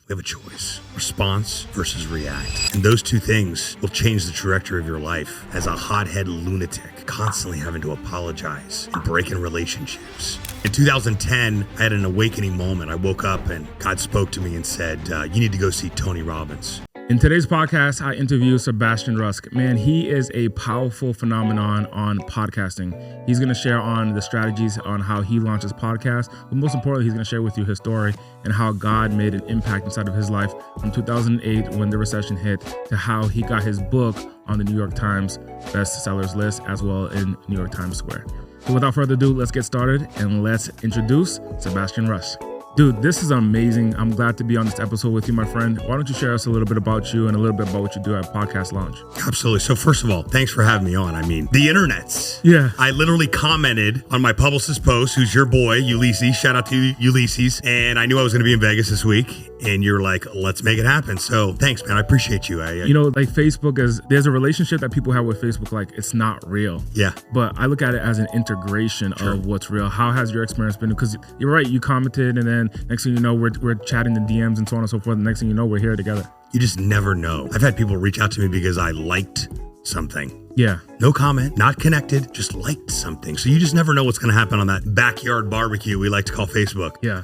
We have a choice, response versus react. And those two things will change the trajectory of your life. As a hothead lunatic, constantly having to apologize and break in relationships. In 2010, I had an awakening moment. I woke up and God spoke to me and said, you need to go see Tony Robbins. In today's podcast, I interview Sebastian Rusk. Man, he is a powerful phenomenon on podcasting. He's going to share on the strategies on how he launches podcasts, but most importantly, he's going to share with you his story and how God made an impact inside of his life from 2008 when the recession hit to how he got his book on the New York Times bestsellers list as well in New York Times Square. So without further ado, let's get started and let's introduce Sebastian Rusk. Dude, this is amazing. I'm glad to be on this episode with you, my friend. Why don't you share us a little bit about you and a little bit about what you do at Podcast Launch? Absolutely. So first of all, thanks for having me on. I mean, the internets. Yeah. I literally commented on my publicist post, who's your boy, Ulysses. Shout out to Ulysses. And I knew I was going to be in Vegas this week. And you're like, let's make it happen. So thanks, man. I appreciate you. You know, like Facebook there's a relationship that people have with Facebook, like it's not real. Yeah. But I look at it as an integration of what's real. How has your experience been? Because you're right, you commented and then next thing you know, we're chatting in DMs and so on and so forth. The next thing you know, we're here together. You just never know. I've had people reach out to me because I liked something. Yeah. No comment, not connected, just liked something. So you just never know what's going to happen on that backyard barbecue we like to call Facebook. Yeah.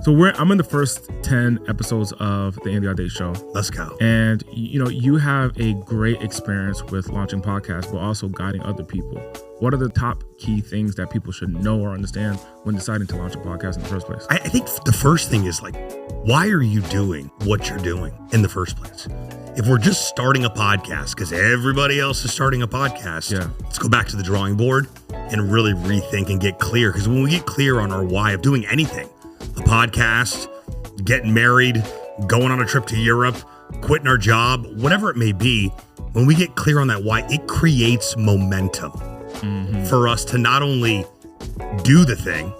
So I'm in the first 10 episodes of the Audate show. Let's go. And you know, you have a great experience with launching podcasts, but also guiding other people. What are the top key things that people should know or understand when deciding to launch a podcast in the first place? I think the first thing is like, why are you doing what you're doing in the first place? If we're just starting a podcast because everybody else is starting a podcast, let's go back to the drawing board and really rethink and get clear. Because when we get clear on our why of doing anything, a podcast, getting married, going on a trip to Europe, quitting our job, whatever it may be, when we get clear on that why, it creates momentum for us to not only do the thing,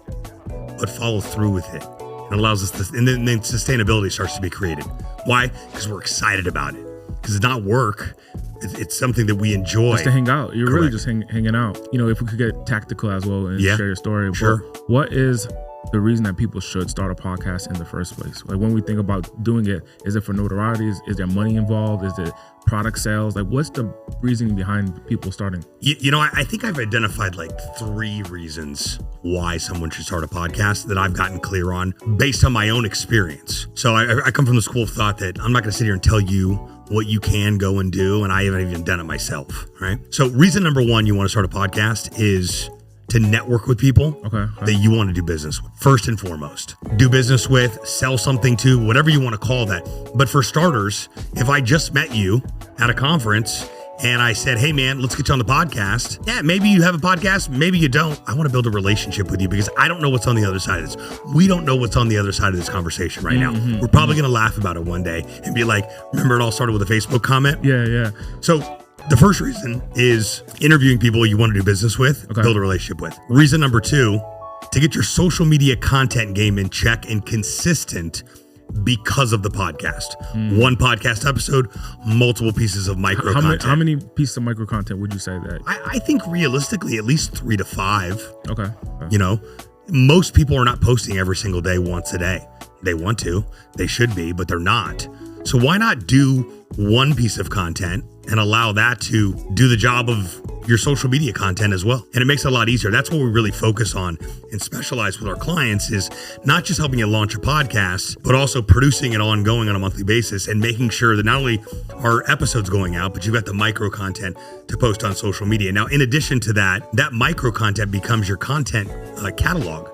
but follow through with it. It allows us to, and then sustainability starts to be created. Why? Because we're excited about it. Because it's not work. It's something that we enjoy. Just to hang out. You're really just hanging out. You know, if we could get tactical as well and share your story. Sure. But what is the reason that people should start a podcast in the first place? Like when we think about doing it, is it for notoriety? Is there money involved? Is it product sales? Like what's the reasoning behind people starting? You know, I think I've identified like 3 reasons why someone should start a podcast that I've gotten clear on based on my own experience. So I come from the school of thought that I'm not going to sit here and tell you what you can go and do, and I haven't even done it myself, right? So reason number 1 you want to start a podcast is to network with people that you want to do business with. First and foremost, do business with, sell something to, whatever you want to call that. But for starters, if I just met you at a conference and I said, hey man, let's get you on the podcast. Yeah, maybe you have a podcast, maybe you don't. I want to build a relationship with you because I don't know what's on the other side of this. We don't know what's on the other side of this conversation right now. We're probably going to laugh about it one day and be like, remember it all started with a Facebook comment? Yeah. So the first reason is interviewing people you want to do business with, build a relationship with. Reason number 2, to get your social media content game in check and consistent because of the podcast. One podcast episode, multiple pieces of micro content. How many pieces of micro content would you say that? I think realistically, at least 3 to 5. Okay. You know, most people are not posting every single day, once a day. They want to, they should be, but they're not. So why not do one piece of content and allow that to do the job of your social media content as well? And it makes it a lot easier. That's what we really focus on and specialize with our clients, is not just helping you launch a podcast, but also producing it ongoing on a monthly basis and making sure that not only are episodes going out, but you've got the micro content to post on social media. Now, in addition to that, that micro content becomes your content catalog.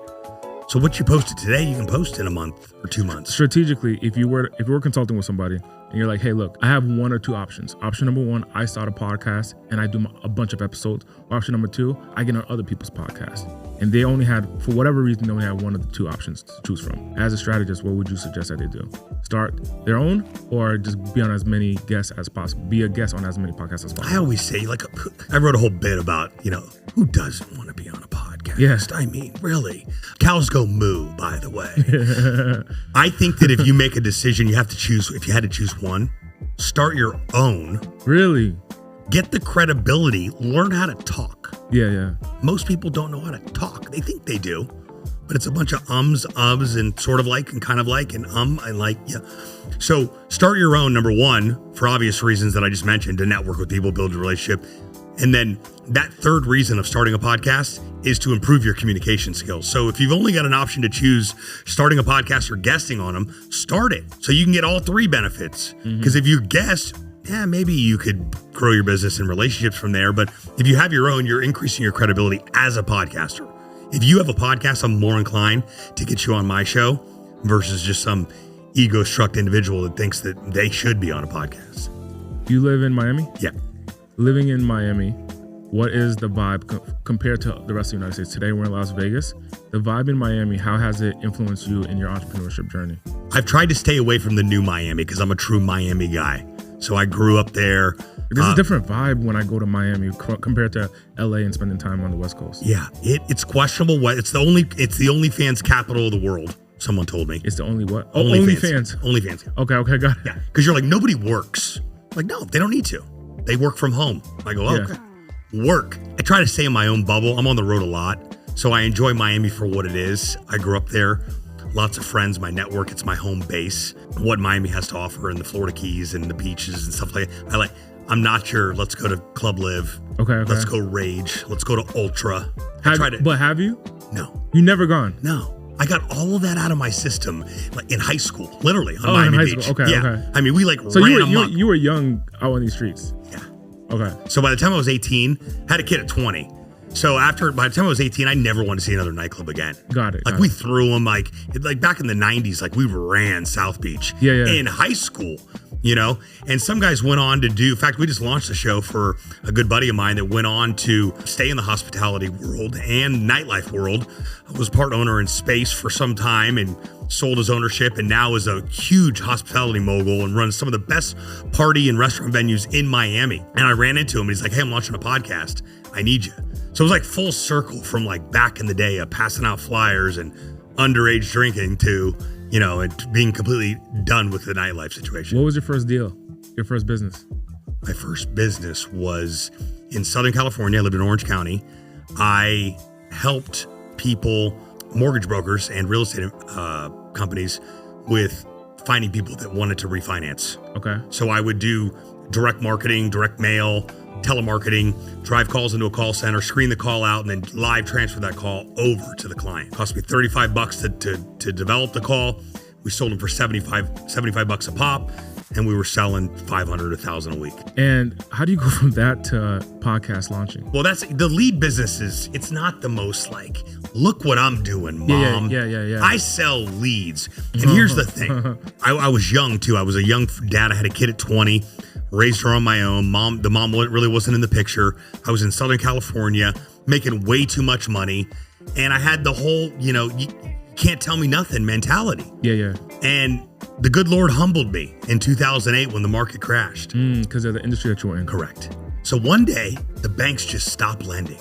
So what you posted today, you can post in a month or 2 months. Strategically, if you were consulting with somebody and you're like, hey, look, I have 1 or 2 options. Option number 1, I start a podcast and I do a bunch of episodes. Option number 2, I get on other people's podcasts. And they only had, for whatever reason, they only had 1 of the 2 options to choose from. As a strategist, what would you suggest that they do? Start their own or just be on as many guests as possible? Be a guest on as many podcasts as possible? I always say, like, I wrote a whole bit about, you know, who doesn't want to be on a podcast? Yes. I mean, really. Cows go moo, by the way. I think that if you make a decision, you have to choose, if you had to choose one, start your own. Really? Get the credibility, learn how to talk. Yeah. Most people don't know how to talk. They think they do, but it's a bunch of ums, ums, and sort of like and kind of like and and like, yeah. So start your own, number one, for obvious reasons that I just mentioned, to network with people, build a relationship. And then that third reason of starting a podcast is to improve your communication skills. So if you've only got an option to choose starting a podcast or guesting on them, start it so you can get all three benefits. Because if you guest, maybe you could grow your business and relationships from there. But if you have your own, you're increasing your credibility as a podcaster. If you have a podcast, I'm more inclined to get you on my show versus just some ego-struck individual that thinks that they should be on a podcast. You live in Miami? Yeah. Living in Miami, what is the vibe compared to the rest of the United States? Today we're in Las Vegas. The vibe in Miami, how has it influenced you in your entrepreneurship journey? I've tried to stay away from the new Miami because I'm a true Miami guy. So I grew up there. There's a different vibe when I go to Miami compared to LA and spending time on the West Coast. Yeah, it's questionable. It's the OnlyFans capital of the world. Someone told me. It's the only what? OnlyFans. OnlyFans. Okay, got it. Yeah, because you're like, nobody works. Like, no, they don't need to. They work from home. I go, okay. Work. I try to stay in my own bubble. I'm on the road a lot. So I enjoy Miami for what it is. I grew up there. Lots of friends, my network. It's my home base. What Miami has to offer in the Florida Keys and the beaches and stuff like that. I'm not your, let's go to Club Live. Okay. Let's go Rage. Let's go to Ultra. But have you? No. You never gone? No. I got all of that out of my system like in high school, literally on in Miami high Beach. School. Okay, yeah. okay. I mean, we so ran amok. You were young out on these streets. Yeah. Okay. So by the time I was 18, had a kid at 20. So by the time I was 18, I never wanted to see another nightclub again. Got it. We threw them like back in the 90s, like we ran South Beach in high school, you know? And some guys went on to in fact, we just launched a show for a good buddy of mine that went on to stay in the hospitality world and nightlife world. I was part owner in Space for some time and sold his ownership, and now is a huge hospitality mogul and runs some of the best party and restaurant venues in Miami. And I ran into him and he's like, hey, I'm launching a podcast. I need you. So it was like full circle from like back in the day of passing out flyers and underage drinking to, you know, and being completely done with the nightlife situation. What was your first deal? Your first business? My first business was in Southern California. I lived in Orange County. I helped people, mortgage brokers and real estate companies with finding people that wanted to refinance. Okay. So I would do direct marketing, direct mail, telemarketing, drive calls into a call center, screen the call out, and then live transfer that call over to the client. It cost me $35 to develop the call. We sold them for $75 a pop, and we were selling $500, $1,000 a week. And how do you go from that to podcast launching? Well, that's the lead business it's not the most like, look what I'm doing, mom. Yeah. I sell leads. And here's the thing. I was young too. I was a young dad. I had a kid at 20. Raised her on my own. The mom really wasn't in the picture. I was in Southern California making way too much money. And I had the whole, you can't tell me nothing mentality. Yeah. And the good Lord humbled me in 2008 when the market crashed. Because of the industry that you were in. Correct. So one day, the banks just stopped lending.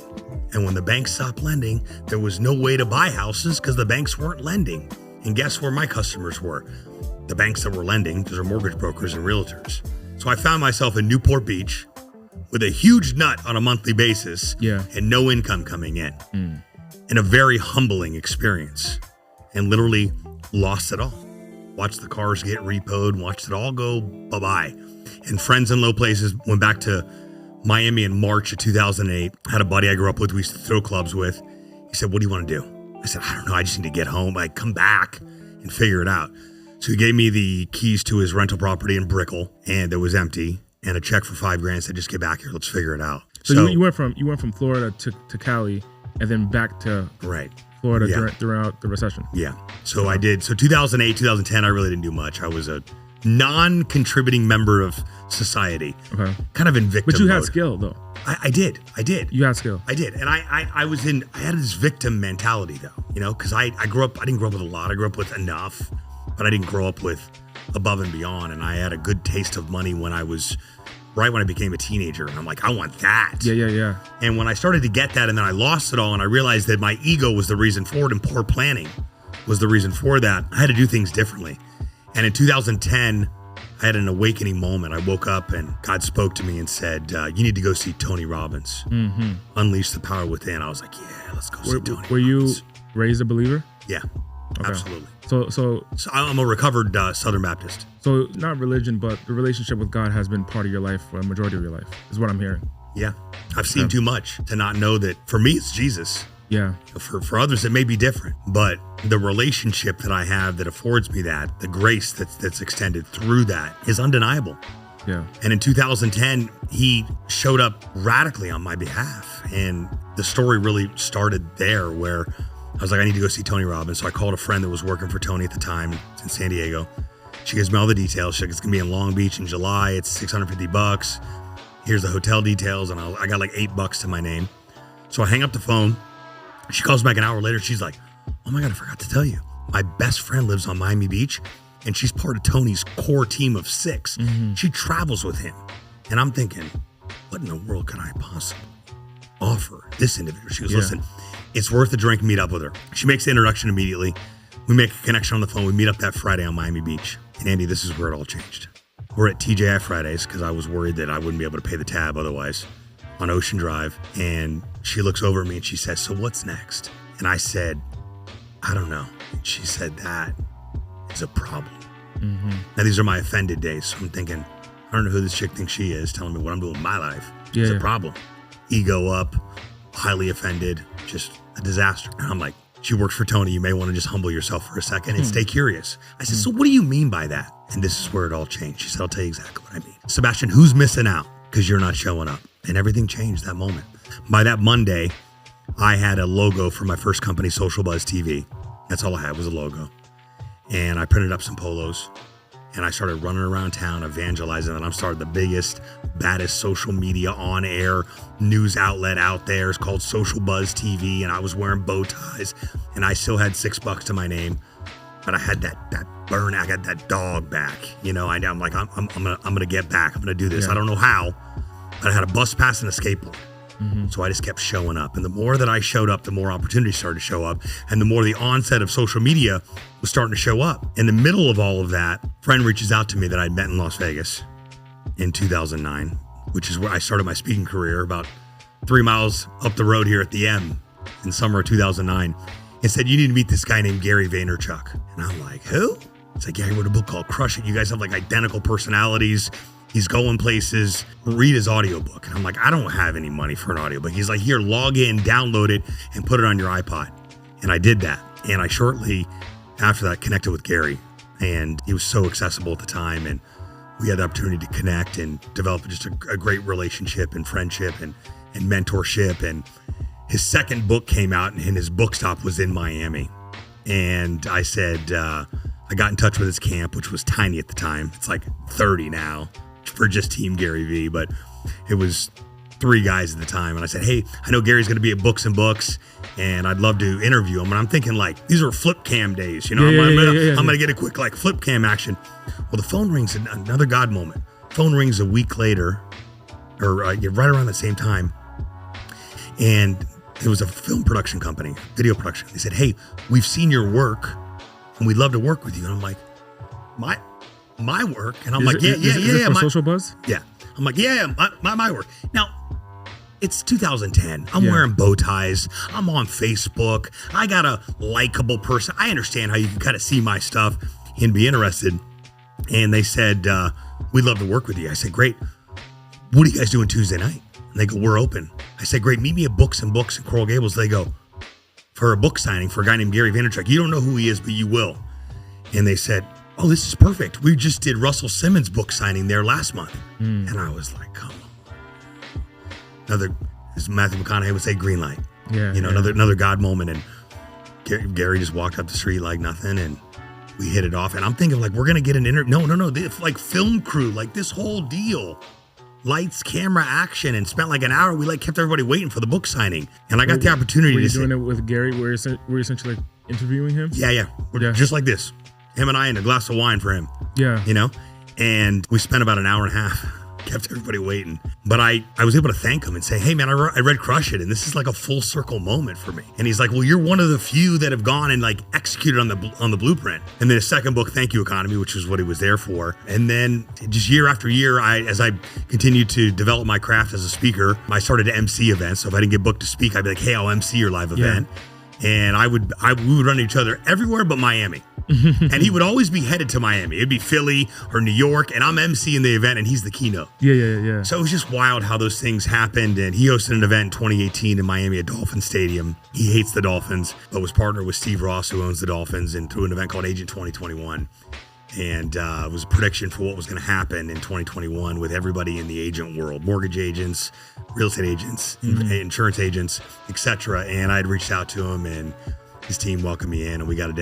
And when the banks stopped lending, there was no way to buy houses because the banks weren't lending. And guess where my customers were? The banks that were lending, those are mortgage brokers and realtors. So I found myself in Newport Beach with a huge nut on a monthly basis and no income coming in. And a very humbling experience, and literally lost it all. Watched the cars get repoed, watched it all go bye-bye. And friends in low places, went back to Miami in March of 2008. Had a buddy I grew up with, we used to throw clubs with. He said, what do you want to do? I said, I don't know, I just need to get home. I come back and figure it out. So he gave me the keys to his rental property in Brickell, and it was empty, and a check for $5,000. Said, just get back here, let's figure it out. So you went from Florida to Cali, and then back to Florida throughout the recession. Yeah. So I did. So 2008, 2010, I really didn't do much. I was a non-contributing member of society. Okay. Kind of in victim But you mode. had skill though. I did. You had skill. I did. And I had this victim mentality though, because I didn't grow up with a lot. I grew up with enough. But I didn't grow up with above and beyond. And I had a good taste of money when I became a teenager. And I'm like, I want that. Yeah. And when I started to get that and then I lost it all and I realized that my ego was the reason for it and poor planning was the reason for that, I had to do things differently. And in 2010, I had an awakening moment. I woke up and God spoke to me and said, you need to go see Tony Robbins. Unleash the power within. I was like, yeah, let's go see Tony Robbins. Were you raised a believer? Yeah, Okay. absolutely. So So I'm a recovered Southern Baptist. so not religion, but the relationship with God has been part of your life for a majority of your life, is what I'm hearing. Yeah, I've seen too much to not know that for me, it's Jesus. Yeah. For others, it may be different, but the relationship that I have that affords me that, the grace that's extended through that is undeniable. Yeah. And in 2010, he showed up radically on my behalf. And the story really started there, where I was like, I need to go see Tony Robbins. So I called a friend that was working for Tony at the time. It's in San Diego. She gives me all the details. She's like, it's gonna be in Long Beach in July. It's $650. Here's the hotel details. And I got like $8 to my name. So I hang up the phone. She calls back an hour later. She's like, oh my God, I forgot to tell you. My best friend lives on Miami Beach, and she's part of Tony's core team of 6. Mm-hmm. She travels with him. And I'm thinking, what in the world can I possibly offer this individual? She goes, listen, it's worth a drink, meet up with her. She makes the introduction immediately. We make a connection on the phone. We meet up that Friday on Miami Beach. And Andy, this is where it all changed. We're at TJI Fridays because I was worried that I wouldn't be able to pay the tab otherwise, on Ocean Drive. And she looks over at me and she says, so what's next? And I said, I don't know. And she said, that is a problem. Mm-hmm. Now, these are my offended days. So I'm thinking, I don't know who this chick thinks she is, telling me what I'm doing with my life. It's a problem. Ego up, highly offended, just a disaster. And I'm like, she works for Tony. You may want to just humble yourself for a second and stay curious. I said, so what do you mean by that? And this is where it all changed. She said, I'll tell you exactly what I mean. Sebastian, who's missing out because you're not showing up? And everything changed that moment. By that Monday, I had a logo for my first company, Social Buzz TV. That's all I had was a logo. And I printed up some polos. And I started running around town evangelizing. And I'm starting the biggest, baddest social media on-air news outlet out there. It's called Social Buzz TV. And I was wearing bow ties. And I still had $6 to my name. But I had that burn. I got that dog back. You know, I'm like, I'm gonna get back. I'm gonna do this. Yeah. I don't know how, but I had a bus pass and a skateboard. Mm-hmm. So I just kept showing up. And the more that I showed up, the more opportunities started to show up. And the more the onset of social media was starting to show up. In the middle of all of that, a friend reaches out to me that I'd met in Las Vegas in 2009, which is where I started my speaking career, about 3 miles up the road here at the M in summer of 2009, and said, you need to meet this guy named Gary Vaynerchuk. And I'm like, who? It's like, yeah, he wrote a book called Crush It. You guys have like identical personalities. He's going places. Read his audiobook. And I'm like, I don't have any money for an audiobook. He's like, here, log in, download it, and put it on your iPod. And I did that. And I shortly after that connected with Gary. And he was so accessible at the time. And we had the opportunity to connect and develop just a great relationship and friendship and mentorship. And his second book came out, and his book stop was in Miami. And I said, I got in touch with his camp, which was tiny at the time. It's like 30 now for just Team Gary V, but it was 3 guys at the time. And I said, hey, I know Gary's going to be at Books and Books, and I'd love to interview him. And I'm thinking, like, these are flip cam days, you know, I'm going to get a quick, like, flip cam action. Well, the phone rings, another God moment. Phone rings a week later, or right around the same time. And it was a film production company, video production. They said, hey, we've seen your work and we'd love to work with you. And I'm like, my work? And I'm like, yeah. For Social Buzz? Yeah. I'm like, yeah, my work. Now, it's 2010. I'm wearing bow ties. I'm on Facebook. I got a likable person. I understand how you can kind of see my stuff and be interested. And they said, we'd love to work with you. I said, great. What are you guys doing Tuesday night? And they go, we're open. I said, great, meet me at Books and Books in Coral Gables. They go, for a book signing for a guy named Gary Vaynerchuk. You don't know who he is, but you will. And they said, oh, this is perfect. We just did Russell Simmons' book signing there last month. And I was like, come on. As Matthew McConaughey would say, green light. Yeah. Another God moment. And Gary just walked up the street like nothing, and we hit it off. And I'm thinking, like, we're going to get an interview. No. Like, film crew, like this whole deal. Lights, camera, action, and spent like an hour. We kept everybody waiting for the book signing. And I got the opportunity to. Were you to doing it with Gary? Were you essentially like interviewing him? Yeah. Just like this. Him and I and a glass of wine for him. Yeah. And we spent about an hour and a half. Kept everybody waiting. But I was able to thank him and say, hey man, I read Crush It, and this is like a full circle moment for me. And he's like, well, you're one of the few that have gone and like executed on the blueprint. And then his second book, Thank You Economy, which is what he was there for. And then just year after year, as I continued to develop my craft as a speaker, I started to MC events. So if I didn't get booked to speak, I'd be like, hey, I'll MC your live event. And we would run into each other everywhere but Miami. And he would always be headed to Miami. It'd be Philly or New York, and I'm emceeing the event, and he's the keynote. Yeah. So it was just wild how those things happened. And he hosted an event in 2018 in Miami at Dolphin Stadium. He hates the Dolphins, but was partnered with Steve Ross, who owns the Dolphins, and through an event called Agent 2021. And it was a prediction for what was going to happen in 2021 with everybody in the agent world, mortgage agents, real estate agents, insurance agents, etc. And I'd reached out to him, and his team welcomed me in, and we got a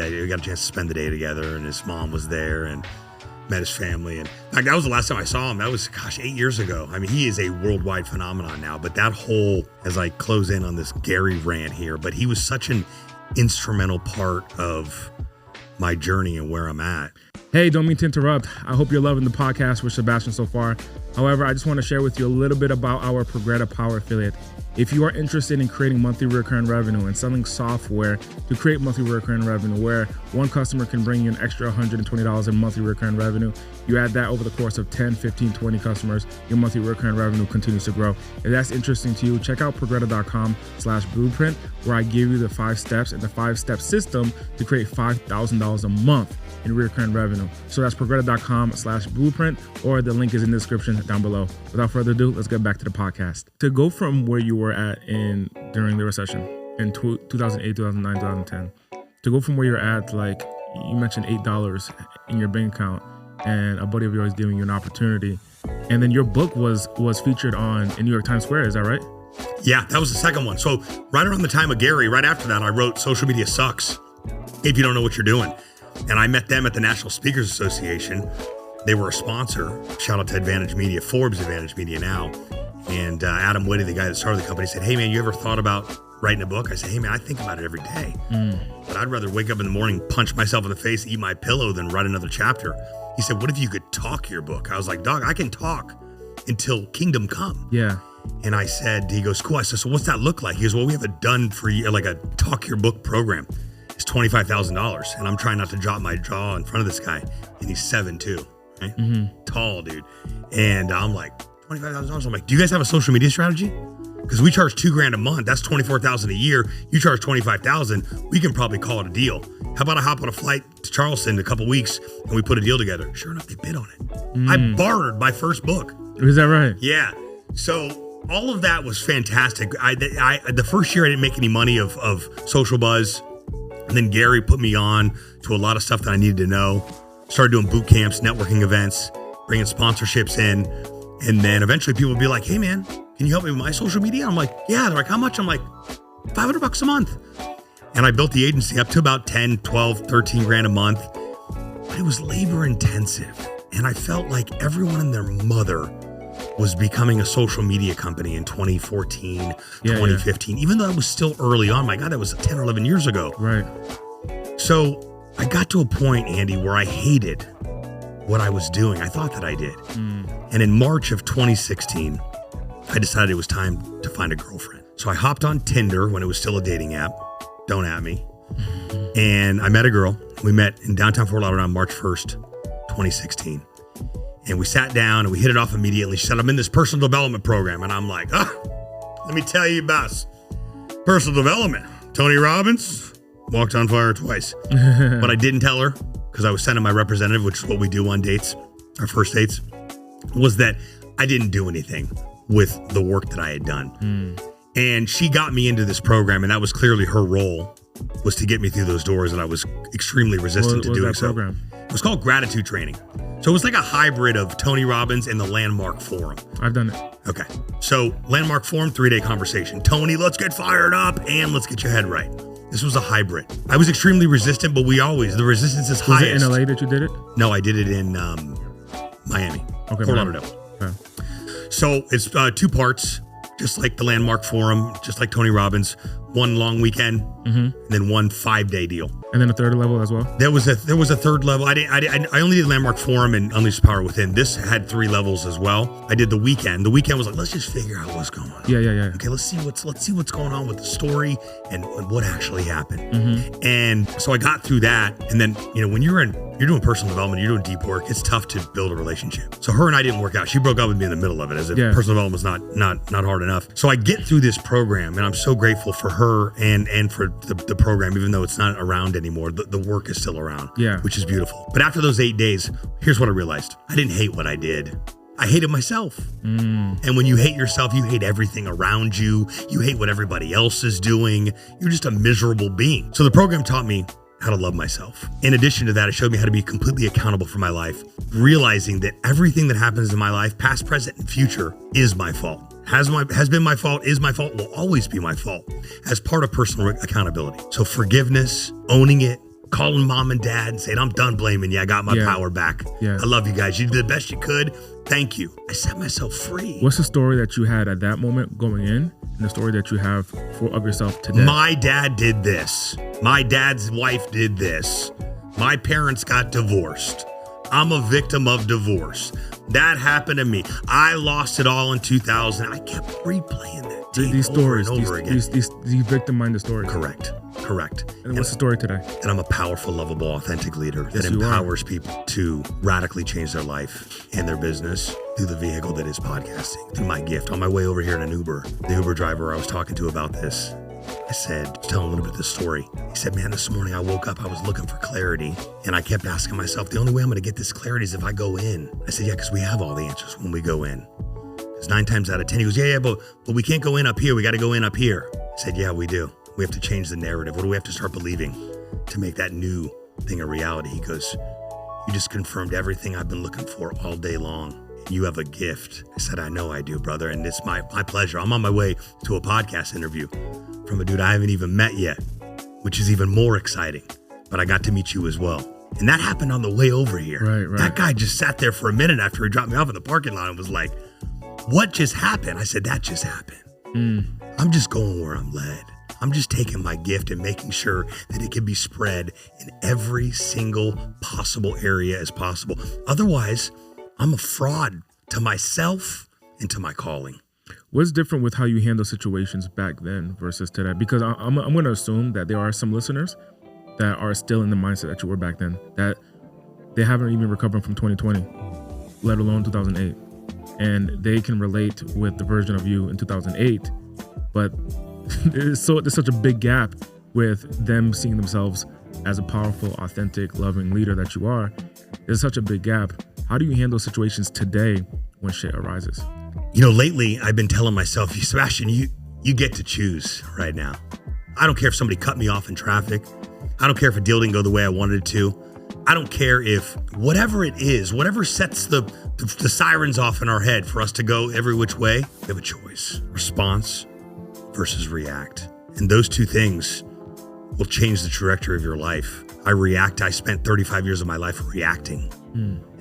chance to spend the day together. And his mom was there, and met his family. And in fact, that was the last time I saw him. That was 8 years ago. I mean, he is a worldwide phenomenon now. But that whole, as I close in on this Gary rant here, but he was such an instrumental part of my journey and where I'm at. Hey, don't mean to interrupt. I hope you're loving the podcast with Sebastian so far. However, I just want to share with you a little bit about our Progretta Power Affiliate. If you are interested in creating monthly recurring revenue and selling software to create monthly recurring revenue, where one customer can bring you an extra $120 in monthly recurring revenue, you add that over the course of 10, 15, 20 customers, your monthly recurring revenue continues to grow. If that's interesting to you, check out progretta.com/blueprint, where I give you the 5 steps and the 5-step system to create $5,000 a month in recurring revenue. So that's progretta.com/blueprint, or the link is in the description down below. Without further ado, let's get back to the podcast. To go from where you were at during the recession in 2008, 2009, 2010, to go from where you're at, like you mentioned $8 in your bank account, and a buddy of yours giving you an opportunity, and then your book was featured in New York Times Square. Is that right? Yeah, that was the second one. So right around the time of Gary, right after that, I wrote Social Media Sucks If You Don't Know What You're Doing. And I met them at the National Speakers Association. They were a sponsor. Shout out to Advantage Media, Forbes Advantage Media now. And Adam Whitty, the guy that started the company, said, "Hey man, you ever thought about writing a book?" I said, "Hey man, I think about it every day. But I'd rather wake up in the morning, punch myself in the face, eat my pillow than write another chapter." He said, "What if you could talk your book?" I was like, "Dog, I can talk until kingdom come." Yeah. And I said, he goes, "Cool." I said, "So what's that look like?" He goes, "Well, we have a done for you, like a talk your book program. It's $25,000. And I'm trying not to drop my jaw in front of this guy. And he's 7'2", right? Tall dude. And I'm like, $25,000. I'm like, "Do you guys have a social media strategy? Because we charge $2,000 a month. That's $24,000 a year. You charge $25,000. We can probably call it a deal. How about I hop on a flight to Charleston in a couple weeks and we put a deal together?" Sure enough, they bid on it. I bartered my first book. Is that right? Yeah. So all of that was fantastic. The first year I didn't make any money of social buzz. And then Gary put me on to a lot of stuff that I needed to know. Started doing boot camps, networking events, bringing sponsorships in. And then eventually people would be like, "Hey man, can you help me with my social media?" I'm like, "Yeah." They're like, "How much?" I'm like, $500 a month. And I built the agency up to about 10, 12, 13 grand a month. But it was labor intensive. And I felt like everyone and their mother was becoming a social media company in 2014, 2015, even though it was still early on. My God, that was 10 or 11 years ago. Right. So I got to a point, Andy, where I hated what I was doing. I thought that I did. And in March of 2016, I decided it was time to find a girlfriend. So I hopped on Tinder when it was still a dating app. Don't at me. And I met a girl. We met in downtown Fort Lauderdale on March 1st, 2016. And we sat down and we hit it off immediately. She said, "I'm in this personal development program." And I'm like, let me tell you about personal development. Tony Robbins walked on fire twice. What I didn't tell her, because I was sending my representative, which is what we do on dates, our first dates, was that I didn't do anything with the work that I had done. And she got me into this program, and that was clearly her role, was to get me through those doors, and I was extremely resistant to doing so. Program? It was called Gratitude Training. So it was like a hybrid of Tony Robbins and the Landmark Forum. I've done it. Okay. So Landmark Forum, 3-day conversation. Tony, let's get fired up and let's get your head right. This was a hybrid. I was extremely resistant, but the resistance is highest. Was it in LA that you did it? No, I did it in Miami. Okay. Fort Lauderdale. Okay. So it's 2 parts, just like the Landmark Forum, just like Tony Robbins. 1 long weekend, and then 1 5-day deal. And then a third level as well? There was a third level. I only did Landmark Forum and Unleash Power Within. This had 3 levels as well. I did the weekend. The weekend was like, let's just figure out what's going on. Yeah. Okay, let's see what's going on with the story and what actually happened. And so I got through that. And then, when you're doing personal development, you're doing deep work, it's tough to build a relationship. So her and I didn't work out. She broke up with me in the middle of it, as if personal development was not hard enough. So I get through this program, and I'm so grateful for her her and for the program, even though it's not around anymore, the work is still around, which is beautiful. But after those 8 days, here's what I realized. I didn't hate what I did. I hated myself. And when you hate yourself, you hate everything around you. You hate what everybody else is doing. You're just a miserable being. So the program taught me how to love myself. In addition to that, it showed me how to be completely accountable for my life, realizing that everything that happens in my life, past, present, and future, is my fault. Has been my fault, is my fault, will always be my fault as part of personal accountability. So forgiveness, owning it, calling mom and dad and saying, I'm done blaming you. I got my power back. I love you guys. You did the best you could. Thank you. I set myself free. What's the story that you had at that moment going in and the story that you have of yourself today? My dad did this. My dad's wife did this. My parents got divorced. I'm a victim of divorce. That happened to me. I lost it all in 2000. I kept replaying that these stories over again. These victim-minded stories. Correct. And what's the story today? And I'm a powerful, lovable, authentic leader that empowers people to radically change their life and their business through the vehicle that is podcasting, through my gift. On my way over here in an Uber, the Uber driver I was talking to about this, I said, tell him a little bit of the story. He said, man, this morning I woke up, I was looking for clarity. And I kept asking myself, the only way I'm going to get this clarity is if I go in. I said, yeah, because we have all the answers when we go in. Because 9 times out of 10, he goes, yeah, but we can't go in up here. We got to go in up here. I said, yeah, we do. We have to change the narrative. What do we have to start believing to make that new thing a reality? He goes, you just confirmed everything I've been looking for all day long. You have a gift. I said, I know I do, brother. And it's my pleasure. I'm on my way to a podcast interview from a dude I haven't even met yet, which is even more exciting. But I got to meet you as well. And that happened on the way over here. Right. That guy just sat there for a minute after he dropped me off in the parking lot and was like, what just happened? I said, that just happened. I'm just going where I'm led. I'm just taking my gift and making sure that it can be spread in every single possible area as possible. Otherwise, I'm a fraud to myself and to my calling. What's different with how you handle situations back then versus today? Because I'm going to assume that there are some listeners that are still in the mindset that you were back then, that they haven't even recovered from 2020, let alone 2008. And they can relate with the version of you in 2008, but there's such a big gap with them seeing themselves as a powerful, authentic, loving leader that you are. There's such a big gap. How do you handle situations today when shit arises? You know, lately I've been telling myself, Sebastian, you get to choose right now. I don't care if somebody cut me off in traffic. I don't care if a deal didn't go the way I wanted it to. I don't care if whatever it is, whatever sets the sirens off in our head for us to go every which way, we have a choice. Response versus react. And those two things will change the trajectory of your life. I spent 35 years of my life reacting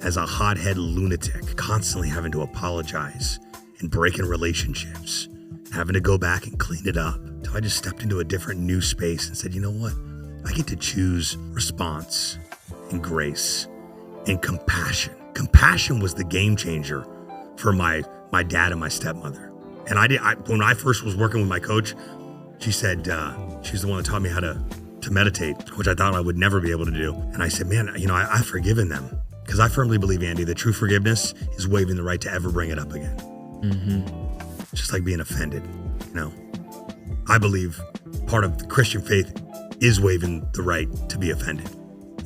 as a hothead lunatic, constantly having to apologize and breaking relationships, having to go back and clean it up. So I just stepped into a different new space and said, you know what? I get to choose response and grace and compassion. Compassion was the game changer for my dad and my stepmother. And when I first was working with my coach, she said, she's the one that taught me how to meditate, which I thought I would never be able to do. And I said, man, I've forgiven them. Because I firmly believe, Andy, that true forgiveness is waiving the right to ever bring it up again. It's just like being offended. I believe part of the Christian faith is waiving the right to be offended.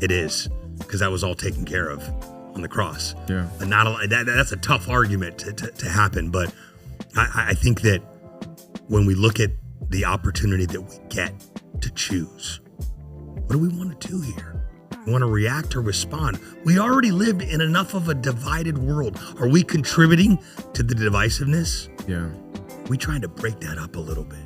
It is, because that was all taken care of on the cross. Yeah. But that's a tough argument to happen. But I think that when we look at the opportunity that we get to choose, what do we want to do here? We want to react or respond? We already lived in enough of a divided world. Are we contributing to the divisiveness? Yeah. We trying to break that up a little bit,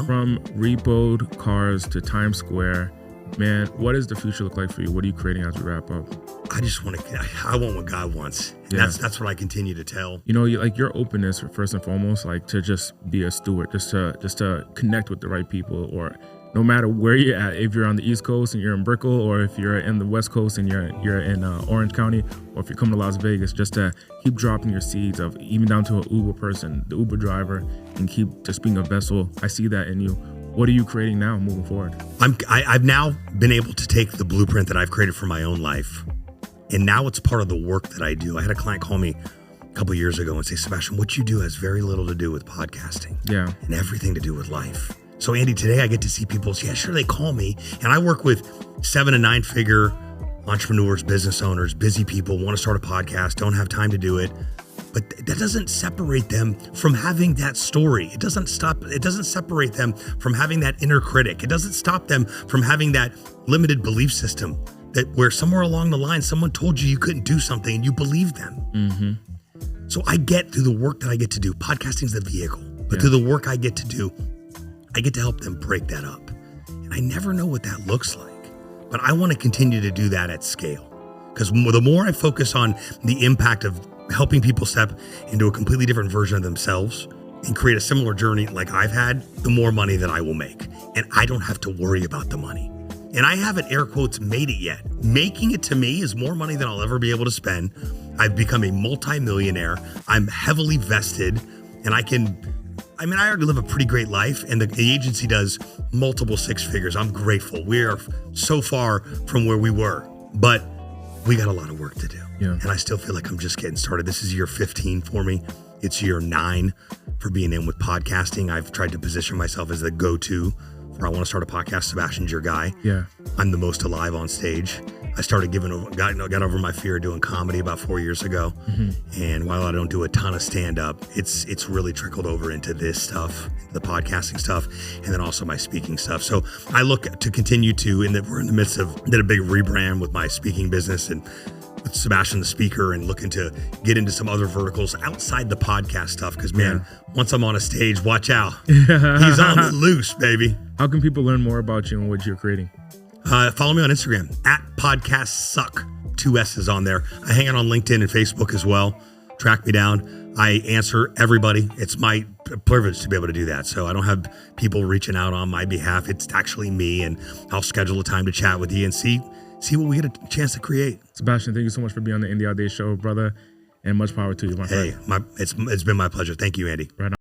From repoed cars to Times Square, man, what does the future look like for you? What are you creating as we wrap up? I want what God wants. And that's what I continue to tell. Your openness, first and foremost, to just be a steward, just to connect with the right people, or no matter where you're at, if you're on the East Coast and you're in Brickell, or if you're in the West Coast and you're in Orange County, or if you're coming to Las Vegas, just to keep dropping your seeds of even down to an Uber person, the Uber driver, and keep just being a vessel. I see that in you. What are you creating now moving forward? I've now been able to take the blueprint that I've created for my own life, and now it's part of the work that I do. I had a client call me a couple of years ago and say, Sebastian, what you do has very little to do with podcasting. Yeah. And everything to do with life. So Andy, today I get to see people, yeah, sure, they call me. And I work with 7 and 9 figure entrepreneurs, business owners, busy people, want to start a podcast, don't have time to do it. But that doesn't separate them from having that story. It doesn't separate them from having that inner critic. It doesn't stop them from having that limited belief system that where somewhere along the line, someone told you couldn't do something and you believed them. Mm-hmm. So I get through the work that I get to do, podcasting's the vehicle, but through the work I get to do, I get to help them break that up. And I never know what that looks like, but I want to continue to do that at scale. Because the more I focus on the impact of helping people step into a completely different version of themselves and create a similar journey like I've had, the more money that I will make. And I don't have to worry about the money. And I haven't, air quotes, made it yet. Making it to me is more money than I'll ever be able to spend. I've become a multi-millionaire. I'm heavily vested, and I already live a pretty great life, and the agency does multiple 6 figures. I'm grateful. We are so far from where we were, but we got a lot of work to do. Yeah. And I still feel like I'm just getting started. This is year 15 for me. It's year 9 for being in with podcasting. I've tried to position myself as the go-to for I want to start a podcast. Sebastian's your guy. Yeah. I'm the most alive on stage. I started got over my fear of doing comedy about 4 years ago. Mm-hmm. And while I don't do a ton of stand-up, it's really trickled over into this stuff, the podcasting stuff, and then also my speaking stuff. So I look to continue to, we're in the midst of, did a big rebrand with my speaking business and with Sebastian the speaker, and looking to get into some other verticals outside the podcast stuff. Because once I'm on a stage, watch out. He's on the loose, baby. How can people learn more about you and what you're creating? Follow me on Instagram @podcastsuck. 2 S's on there. I hang out on LinkedIn and Facebook as well. Track me down. I answer everybody. It's my privilege to be able to do that. So I don't have people reaching out on my behalf. It's actually me, and I'll schedule a time to chat with you and see what we get a chance to create. Sebastian, thank you so much for being on the Audate show, brother, and much power to you, my friend. Hey, it's been my pleasure. Thank you, Andy. Right on.